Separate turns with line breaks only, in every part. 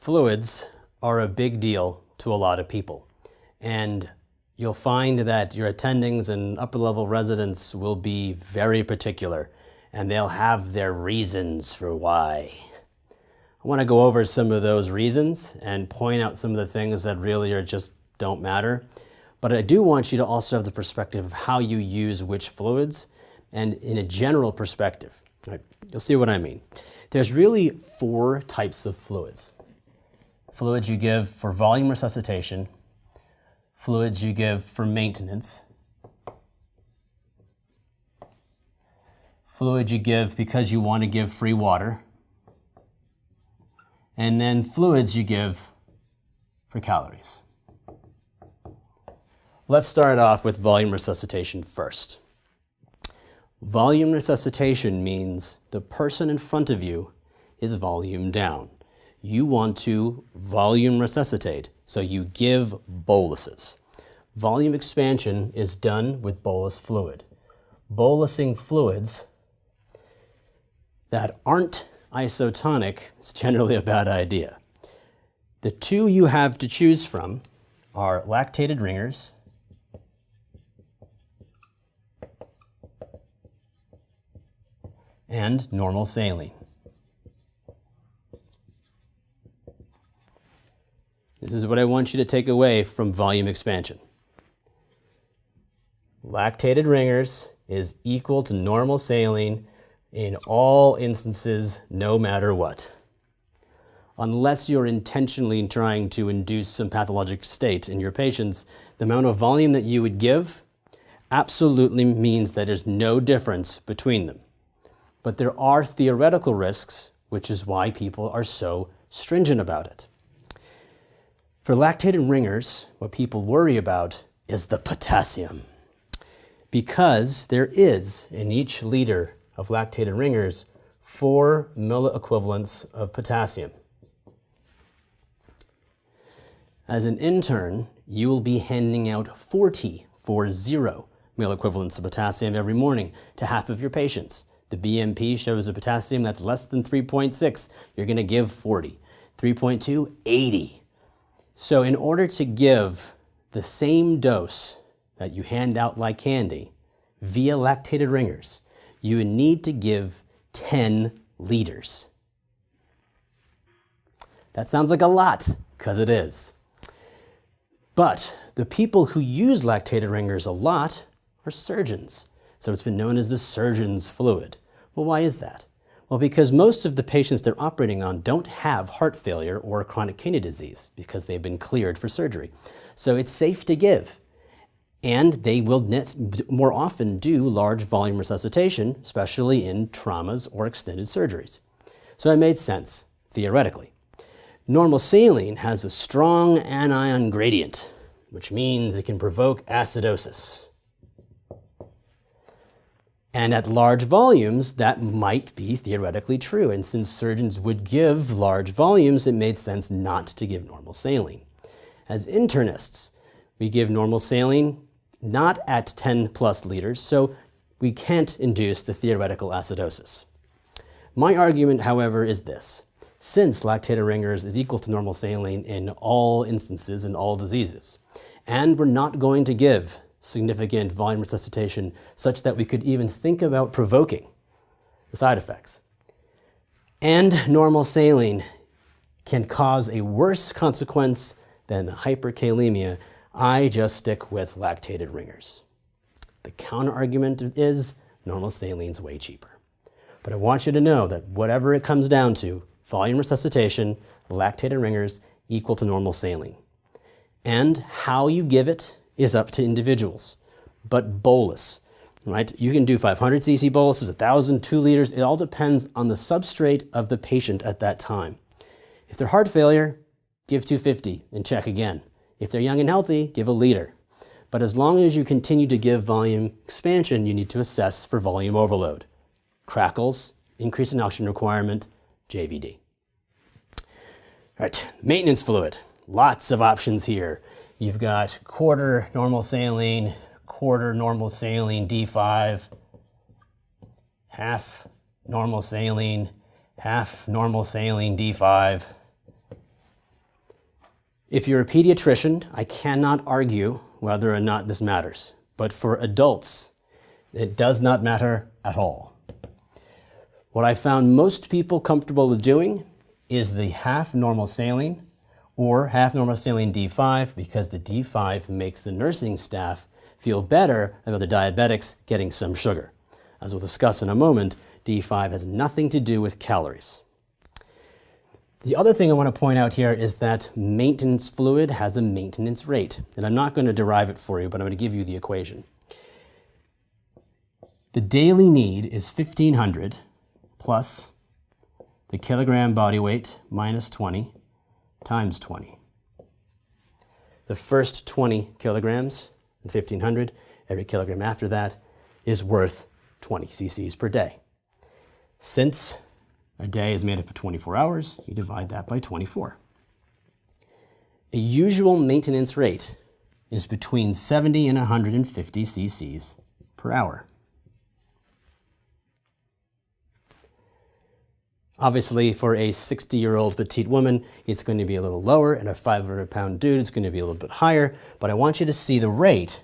Fluids are a big deal to a lot of people, and you'll find that your attendings and upper-level residents will be very particular, and they'll have their reasons for why. I want to go over some of those reasons and point out some of the things that really are just don't matter. But I do want you to also have the perspective of how you use which fluids and in a general perspective. Right? You'll see what I mean. There's really 4 types of fluids. Fluids you give for volume resuscitation, fluids you give for maintenance, fluids you give because you want to give free water, and then fluids you give for calories. Let's start off with volume resuscitation first. Volume resuscitation means the person in front of you is volume down. You want to volume resuscitate, so you give boluses. Volume expansion is done with bolus fluid. Bolusing fluids that aren't isotonic is generally a bad idea. The 2 you have to choose from are lactated ringers and normal saline. This is what I want you to take away from volume expansion. Lactated ringers is equal to normal saline in all instances, no matter what. Unless you're intentionally trying to induce some pathologic state in your patients, the amount of volume that you would give absolutely means that there's no difference between them. But there are theoretical risks, which is why people are so stringent about it. For lactated ringers, what people worry about is the potassium. Because there is, in each liter of lactated ringers, 4 milliequivalents of potassium. As an intern, you will be handing out 40 milliequivalents of potassium every morning to half of your patients. The BMP shows a potassium that's less than 3.6. You're going to give 40. 3.2, 80. So in order to give the same dose that you hand out like candy via lactated ringers, you would need to give 10 liters. That sounds like a lot, because it is. But the people who use lactated ringers a lot are surgeons. So it's been known as the surgeon's fluid. Well, why is that? Well, because most of the patients they're operating on don't have heart failure or chronic kidney disease because they've been cleared for surgery. So it's safe to give. And they will more often do large volume resuscitation, especially in traumas or extended surgeries. So it made sense, theoretically. Normal saline has a strong anion gradient, which means it can provoke acidosis. And at large volumes, that might be theoretically true. And since surgeons would give large volumes, it made sense not to give normal saline. As internists, we give normal saline not at 10 plus liters, so we can't induce the theoretical acidosis. My argument, however, is this. Since lactated ringers is equal to normal saline in all instances in all diseases, and we're not going to give significant volume resuscitation such that we could even think about provoking the side effects. And normal saline can cause a worse consequence than hyperkalemia. I just stick with lactated ringers. The counter argument is normal saline's way cheaper. But I want you to know that whatever it comes down to, volume resuscitation, lactated ringers equal to normal saline. And how you give it is up to individuals. But bolus, right? You can do 500 cc boluses, 1,000, 2 liters. It all depends on the substrate of the patient at that time. If they're heart failure, give 250 and check again. If they're young and healthy, give a liter. But as long as you continue to give volume expansion, you need to assess for volume overload. Crackles, increase in oxygen requirement, JVD. All right, maintenance fluid. Lots of options here. You've got quarter normal saline, quarter normal saline D5, half normal saline, half normal saline D5, If you're a pediatrician, I cannot argue whether or not this matters. But for adults, it does not matter at all. What I found most people comfortable with doing is the half normal saline or half normal saline D5, because the D5 makes the nursing staff feel better about the diabetics getting some sugar. As we'll discuss in a moment, D5 has nothing to do with calories. The other thing I want to point out here is that maintenance fluid has a maintenance rate. And I'm not going to derive it for you, but I'm going to give you the equation. The daily need is 1,500 plus the kilogram body weight minus 20 times 20. The first 20 kilograms, the 1,500, every kilogram after that is worth 20 cc's per day. Since a day is made up of 24 hours, you divide that by 24. A usual maintenance rate is between 70 and 150 cc's per hour. Obviously, for a 60-year-old petite woman, it's going to be a little lower, and a 500-pound dude, it's going to be a little bit higher. But I want you to see the rate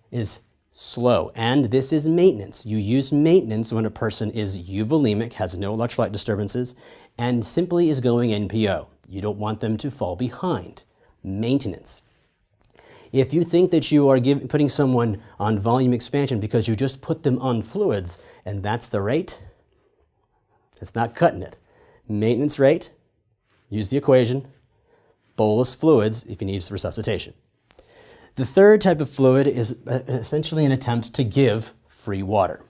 is slow, and this is maintenance. You use maintenance when a person is euvolemic, has no electrolyte disturbances, and simply is going NPO. You don't want them to fall behind. Maintenance. If you think that you are putting someone on volume expansion because you just put them on fluids, and that's the rate, it's not cutting it. Maintenance rate, use the equation, bolus fluids if you need resuscitation. The third type of fluid is essentially an attempt to give free water.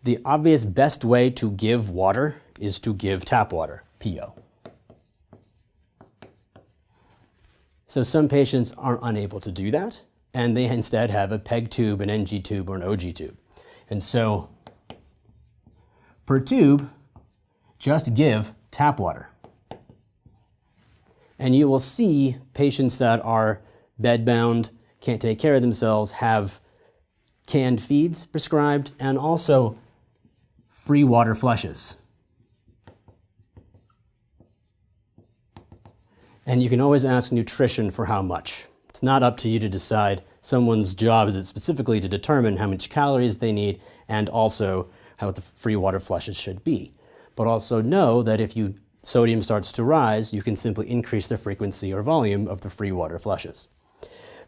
The obvious best way to give water is to give tap water, PO. So some patients are unable to do that, and they instead have a PEG tube, an NG tube, or an OG tube. And so per tube, just give tap water. And you will see patients that are bedbound, can't take care of themselves, have canned feeds prescribed, and also free water flushes. And you can always ask nutrition for how much. It's not up to you to decide. Someone's job is specifically to determine how much calories they need and also how the free water flushes should be. But also know that if sodium starts to rise, you can simply increase the frequency or volume of the free water flushes.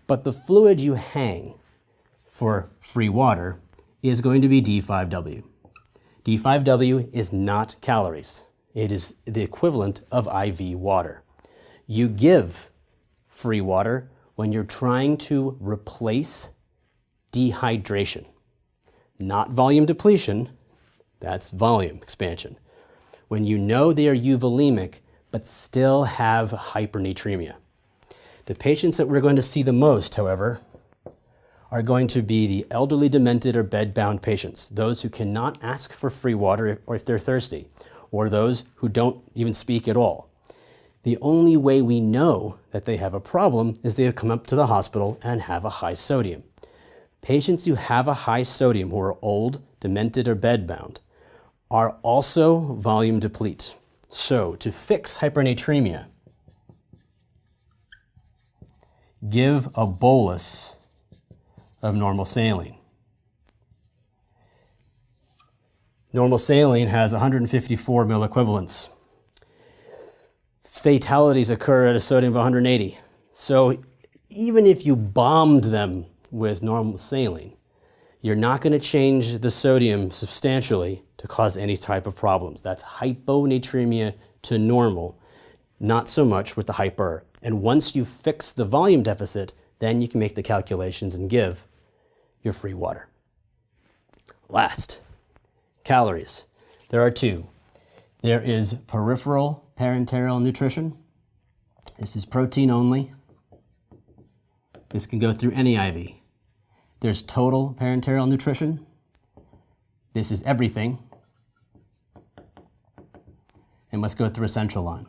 But the fluid you hang for free water is going to be D5W. D5W is not calories. It is the equivalent of IV water. You give free water when you're trying to replace dehydration. Not volume depletion, that's volume expansion. When you know they are euvolemic but still have hypernatremia. The patients that we're going to see the most, however, are going to be the elderly, demented, or bedbound patients, those who cannot ask for free water or if they're thirsty, or those who don't even speak at all. The only way we know that they have a problem is they have come up to the hospital and have a high sodium. Patients who have a high sodium, who are old, demented, or bedbound, are also volume deplete. So to fix hypernatremia, give a bolus of normal saline. Normal saline has 154 milliequivalents. Fatalities occur at a sodium of 180. So even if you bombed them with normal saline, you're not going to change the sodium substantially to cause any type of problems. That's hyponatremia to normal, not so much with the hyper. And once you fix the volume deficit, then you can make the calculations and give your free water. Last, calories. There are two. There is peripheral parenteral nutrition. This is protein only. This can go through any IV. There's total parenteral nutrition. This is everything. And must go through a central line.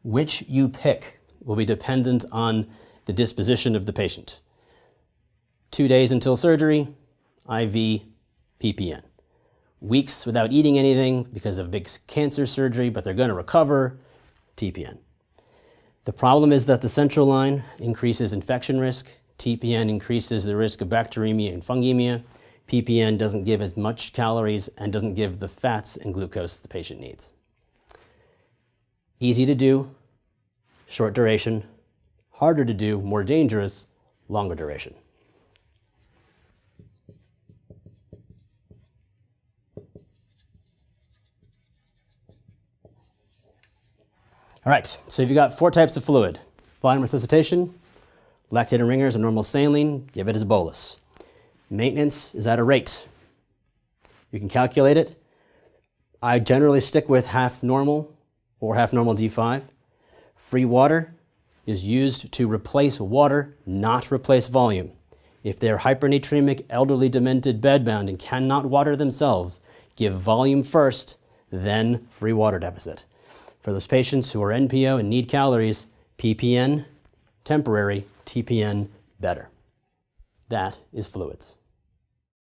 Which you pick will be dependent on the disposition of the patient. 2 days until surgery, IV, PPN. weeks without eating anything because of big cancer surgery, but they're going to recover, TPN. The problem is that the central line increases infection risk, TPN increases the risk of bacteremia and fungemia, PPN doesn't give as much calories and doesn't give the fats and glucose the patient needs. Easy to do, short duration, harder to do, more dangerous, longer duration. All right, so you've got 4 types of fluid. Volume resuscitation, lactated ringers and normal saline, give it as a bolus. Maintenance is at a rate. You can calculate it. I generally stick with half normal or half normal D5. Free water is used to replace water, not replace volume. If they're hypernatremic, elderly, demented, bedbound, and cannot water themselves, give volume first, then free water deficit. For those patients who are NPO and need calories, PPN, temporary, TPN, better. That is fluids.